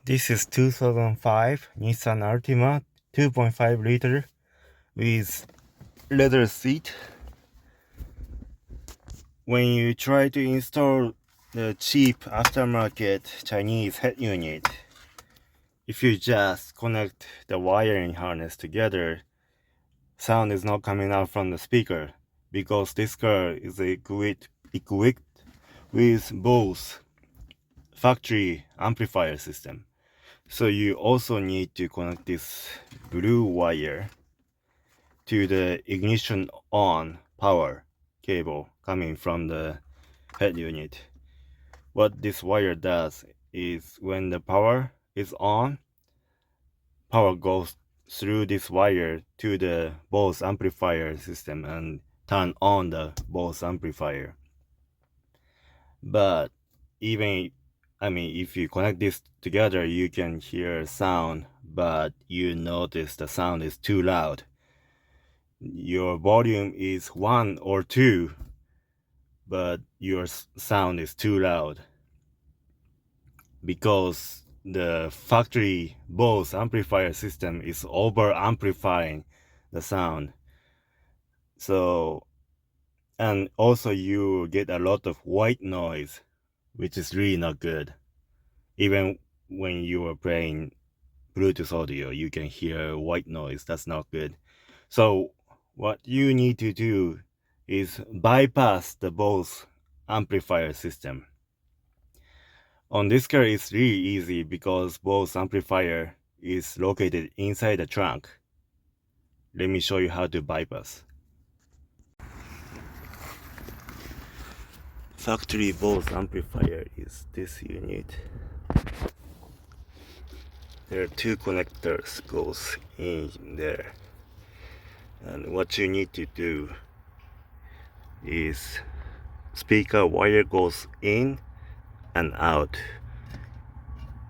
This is 2005 Nissan Altima 2.5 liter with leather seat. When you try to install the cheap aftermarket Chinese head unit, if you just connect the wiring harness together, sound is not coming out from the speaker because this car is equipped with Bose Factory Amplifier system. So you also need to connect this blue wire to the ignition on power cable coming from the head unit. What this wire does is when the power is on, power goes through this wire to the Bose amplifier system and turn on the Bose amplifier. But if you connect this together, you can hear sound, but you notice the sound is too loud. Your volume is 1 or 2, but your sound is too loud because the factory Bose amplifier system is over amplifying the sound. So, and also you get a lot of white noise, which is really not good. Even when you are playing Bluetooth audio, you can hear white noise. That's not good. So what you need to do is bypass the Bose amplifier system. On this car, it's really easy because Bose amplifier is located inside the trunk. Let me show you how to bypass. Factory Bose amplifier is this unit. There are 2 connectors goes in there. And what you need to do is speaker wire goes in and out.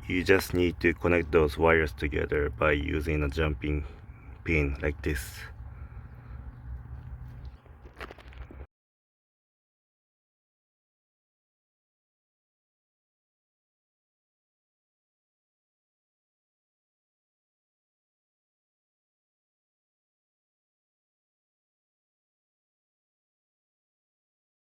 You just need to connect those wires together by using a jumping pin like this.